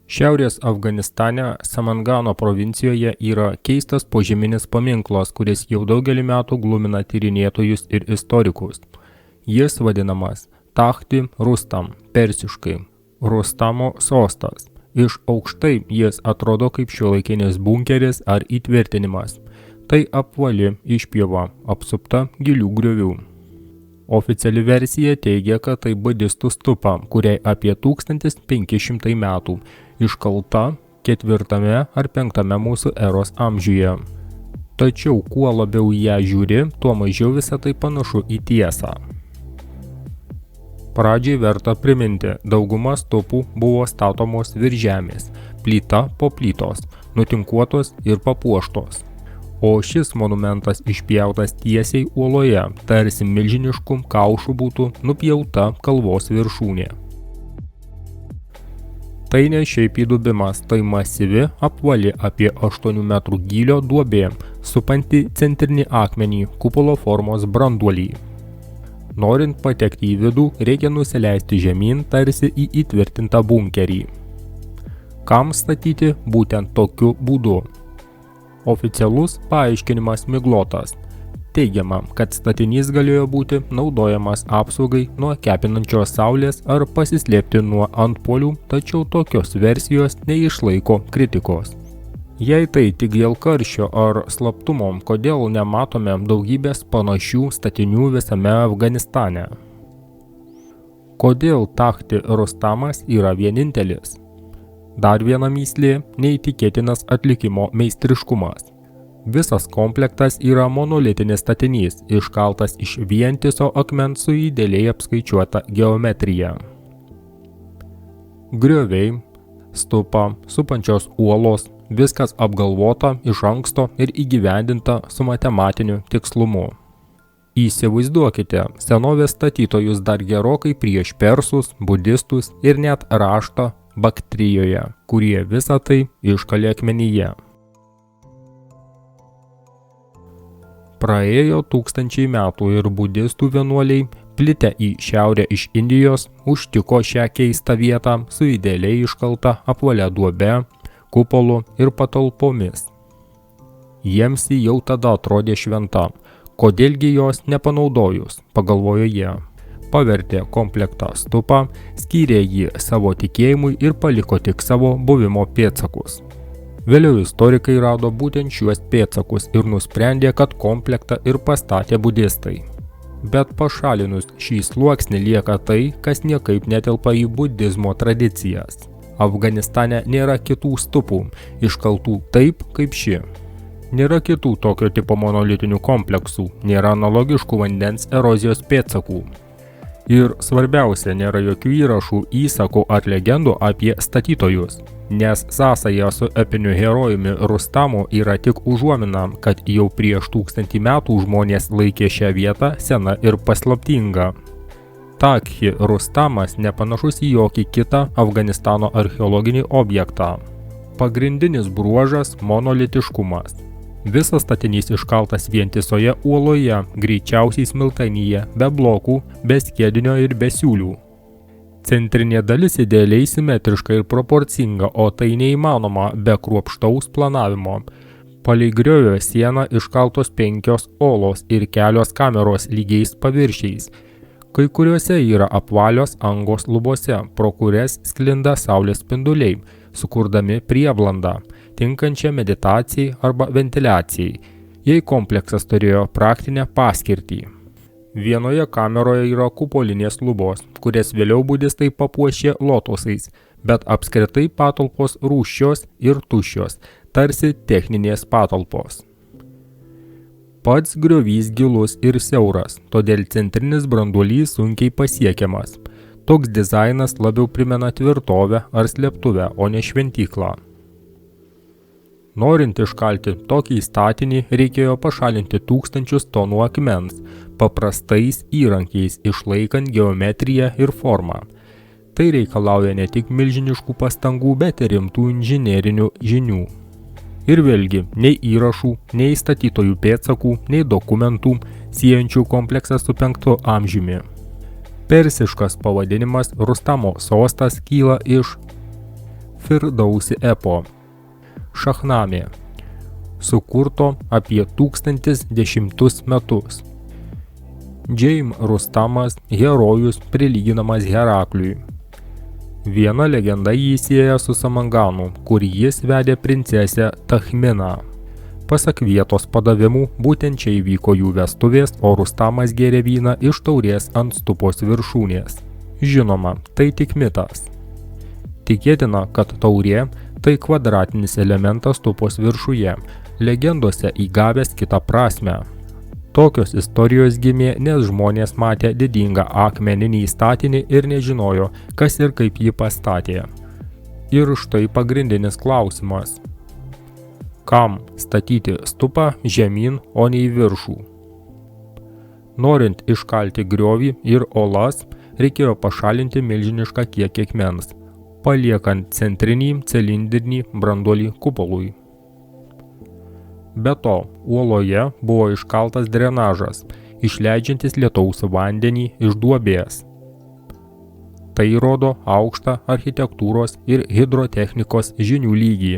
Šiaurės Afganistane Samangano provincijoje yra keistas požeminis paminklas, kuris jau daugelį metų glumina tyrinėtojus ir istorikus. Jis vadinamas Tahti Rustam, persiškai Rustamo sostas. Iš aukštai jis atrodo kaip šiuolaikinis bunkeris ar įtvirtinimas. Tai apvali išpjova, apsupta gilių griovių. Oficiali versija teigia, kad tai budistų stupa, kuriai apie 1500 metų, iškalta 4 ar 5 mūsų eros amžiuje. Tačiau kuo labiau ją žiūri, tuo mažiau visą tai panašu į tiesą. Pradžiai verta priminti, dauguma stupų buvo statomos virš žemės, plyta po plytos, nutinkuotos ir papuoštos. O šis monumentas išpjautas tiesiai uoloje, tarsi milžiniškų kaušų būtų nupjauta kalvos viršūnė. Tai ne šiaip įdubimas, tai masyvi, apvali apie 8 metrų gylio duobė, supanti centrinį akmenį kupolo formos branduolį. Norint patekti į vidų, reikia nusileisti žemyn tarsi į įtvirtintą bunkerį. Kam statyti būtent tokiu būdu? Oficialus paaiškinimas miglotas. Teigiama, kad statinys galėjo būti naudojamas apsaugai nuo kepinančios saulės ar pasislėpti nuo antpuolių, tačiau tokios versijos neišlaiko kritikos. Jei tai tik dėl karščio ar slaptumo, kodėl nematome daugybės panašių statinių visame Afganistane? Kodėl Tahti Rustamas yra vienintelis? Dar viena mįslė – neįtikėtinas atlikimo meistriškumas. Visas komplektas yra monolitinis statinys, iškaltas iš vientiso akmens su idealiai apskaičiuota geometrija. Grioviai, stupa, supančios uolos, viskas apgalvota iš anksto ir įgyvendinta su matematiniu tikslumu. Įsivaizduokite senovės statytojus dar gerokai prieš persus, budistus ir net raštą Baktrijoje, kurie visą tai iškalė akmenyje. Praėjo 1000 metų ir budistų vienuoliai, plitę į šiaurę iš Indijos, užtiko šią keistą vietą su idealiai iškalta apvalia duobe, kupolu ir patalpomis. Jiems ji jau tada atrodė šventa, kodėlgi jos nepanaudojus, pagalvojo jie. Pavertė komplektą stupą, skyrė jį savo tikėjimui ir paliko tik savo buvimo pėdsakus. Vėliau istorikai rado būtent šiuos pėdsakus ir nusprendė, kad komplektą ir pastatė budistai. Bet pašalinus šį sluoksnį lieka tai, kas niekaip netelpa į budizmo tradicijas. Afganistane nėra kitų stupų, iškaltų taip kaip ši. Nėra kitų tokio tipo monolitinių kompleksų, nėra analogiškų vandens erozijos pėdsakų. Ir svarbiausia, nėra jokių įrašų, įsakų ar legendų apie statytojus, nes sąsaja su epiniu herojumi Rustamu yra tik užuomina, kad jau prieš 1000 metų žmonės laikė šią vietą sena ir paslaptinga. Tahti Rustamas nepanašus į jokį kitą Afganistano archeologinį objektą. Pagrindinis bruožas – monolitiškumas. Visas statinys iškaltas vientisoje uoloje, greičiausiai smiltainyje, be blokų, be skiedinio ir be siūlių. Centrinė dalis idealiai simetriška ir proporcinga, o tai neįmanoma be kruopštaus planavimo. Palei griovio sieną iškaltos 5 olos ir kelios kameros lygiais paviršiais. Kai kuriuose yra apvalios angos lubose, pro kurias sklinda saulės spinduliai, sukurdami prieblandą, tinkančią meditacijai arba ventiliacijai, jei kompleksas turėjo praktinę paskirtį. Vienoje kameroje yra kupolinės lubos, kurias vėliau budistai papuošė lotosais, bet apskritai patalpos rūsčios ir tuščios, tarsi techninės patalpos. Pats griovys gilus ir siauras, todėl centrinis branduolys sunkiai pasiekiamas. Toks dizainas labiau primena tvirtovę ar slėptuvę, o ne šventyklą. Norint iškalti tokį statinį, reikėjo pašalinti 1000 tonų akmens, paprastais įrankiais išlaikant geometriją ir formą. Tai reikalauja ne tik milžiniškų pastangų, bet ir rimtų inžinerinių žinių. Ir vėlgi, nei įrašų, nei statytojų pėdsakų, nei dokumentų, siejančių kompleksą su 5 amžiumi. Persiškas pavadinimas Rustamo sostas kyla iš Firdausi epo. Šahnamė. Sukurto apie 1010 metus. Džeim Rustamas herojus prilyginamas Herakliui. Viena legenda jį sieja su Samanganu, kur jis vedė princesę Tahminą. Pasak vietos padavimų, būtent čia įvyko jų vestuvės, o Rustamas gėrė vyną iš taurės ant stupos viršūnės. Žinoma, tai tik mitas. Tikėtina, kad taurė tai kvadratinis elementas stupos viršuje, legendose įgavęs kitą prasmę. Tokios istorijos gimė, nes žmonės matė didingą akmeninį statinį ir nežinojo, kas ir kaip jį pastatė. Ir štai pagrindinis klausimas. Kam statyti stupą žemyn, o ne į viršų? Norint iškalti griovį ir olas, reikėjo pašalinti milžinišką kiekį akmens, paliekant centrinį cilindrinį branduolį kupolui. Be to, uoloje buvo iškaltas drenažas, išleidžiantis lietaus vandenį iš duobės. Tai rodo aukštą architektūros ir hidrotechnikos žinių lygį.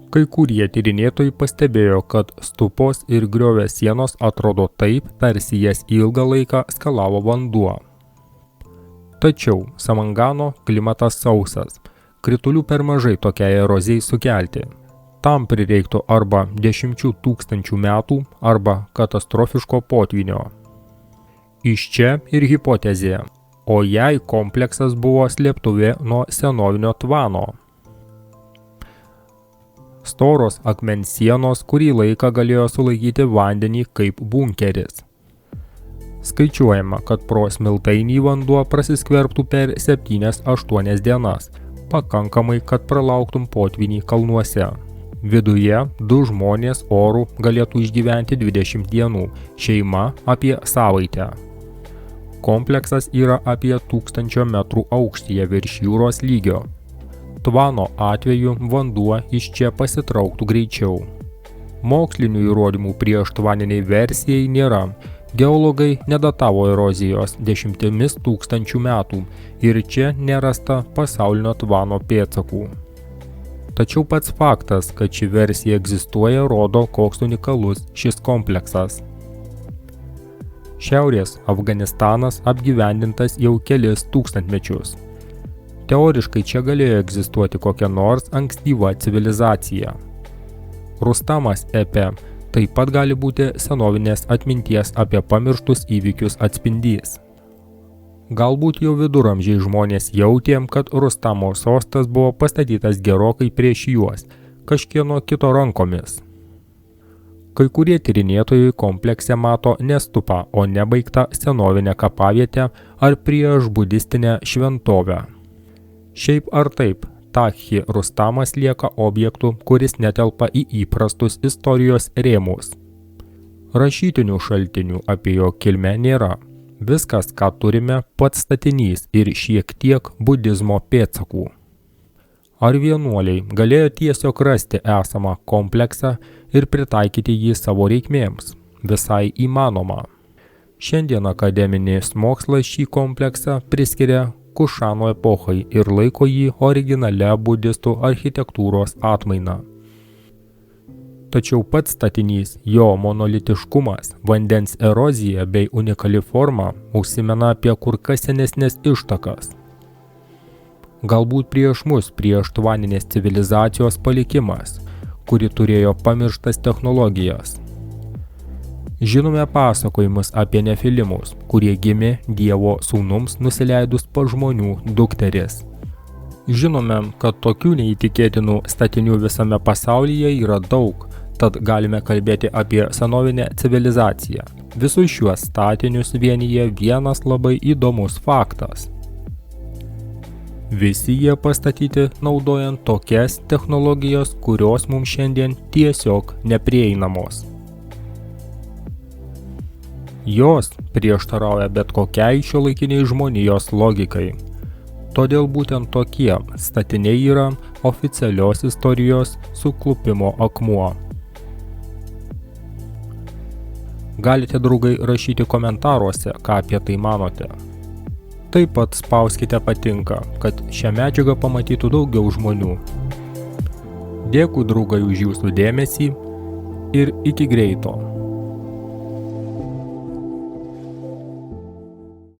Kai kurie tyrinėtojai pastebėjo, kad stupos ir griovės sienos atrodo taip, tarsi jas ilgą laiką skalavo vanduo. Tačiau Samangano klimatas sausas, kritulių per mažai tokiai erozijai sukelti. Tam prireiktų arba 10 000 metų, arba katastrofiško potvynio. Iš čia ir hipotezė, o jei kompleksas buvo slėptuvė nuo senovinio tvano. Storos akmens sienos kurį laiką galėjo sulaikyti vandenį kaip bunkeris. Skaičiuojama, kad pro smiltainį vanduo prasiskverbtų per 7-8 dienas, pakankamai, kad pralauktum potvynį kalnuose. Viduje 2 žmonės orų galėtų išgyventi 20 dienų, šeima apie savaitę. Kompleksas yra apie 1000 metrų aukštyje virš jūros lygio. Tvano atveju vanduo iš čia pasitrauktų greičiau. Mokslinių įrodymų prieš tvaniniai versijai nėra. Geologai nedatavo erozijos 10 000 metų ir čia nerasta pasaulinio tvano pėdsakų. Tačiau pats faktas, kad ši versija egzistuoja, rodo, koks unikalus šis kompleksas. Šiaurės Afganistanas apgyvendintas jau kelis tūkstantmečius. Teoriškai čia galėjo egzistuoti kokia nors ankstyva civilizacija. Rustamas epe taip pat gali būti senovinės atminties apie pamirštus įvykius atspindys. Galbūt jau viduramžiai žmonės jautė, kad Rustamo sostas buvo pastatytas gerokai prieš juos, kažkieno kito rankomis. Kai kurie tyrinėtojai komplekse mato ne stupą, o nebaigtą senovinę kapavietę ar prieš budistinę šventovę. Šiaip ar taip, Takhi Rustamas lieka objektu, kuris netelpa į įprastus istorijos rėmus. Rašytinių šaltinių apie jo kilmę nėra. Viskas, ką turime, pats statinys ir šiek tiek budizmo pėdsakų. Ar vienuoliai galėjo tiesiog rasti esamą kompleksą ir pritaikyti jį savo reikmėms? Visai įmanoma. Šiandien akademinis mokslas šį kompleksą priskiria Kušano epochai ir laiko jį originalia budistų architektūros atmaina. Tačiau pats statinys, jo monolitiškumas, vandens erozija bei unikali forma užsimena apie kur kas senesnės ištakas. Galbūt prieš mus, prieš tvaninės civilizacijos palikimas, kuri turėjo pamirštas technologijas. Žinome pasakojimus apie nefilimus, kurie gimė Dievo sūnums nusileidus pa žmonių dukteris. Žinome, kad tokių neįtikėtinų statinių visame pasaulyje yra daug, tad galime kalbėti apie senovinę civilizaciją. Visus šiuos statinius vienyje vienas labai įdomus faktas. Visi jie pastatyti naudojant tokias technologijas, kurios mums šiandien tiesiog neprieinamos. Jos prieštarauja bet kokiai šiuolaikiniai žmonijos logikai. Todėl būtent tokie statiniai yra oficialios istorijos suklupimo akmuo. Galite, draugai, rašyti komentaruose, ką apie tai manote. Taip pat spauskite patinka, kad šią medžiagą pamatytų daugiau žmonių. Dėkui draugai už jūsų dėmesį ir iki greito.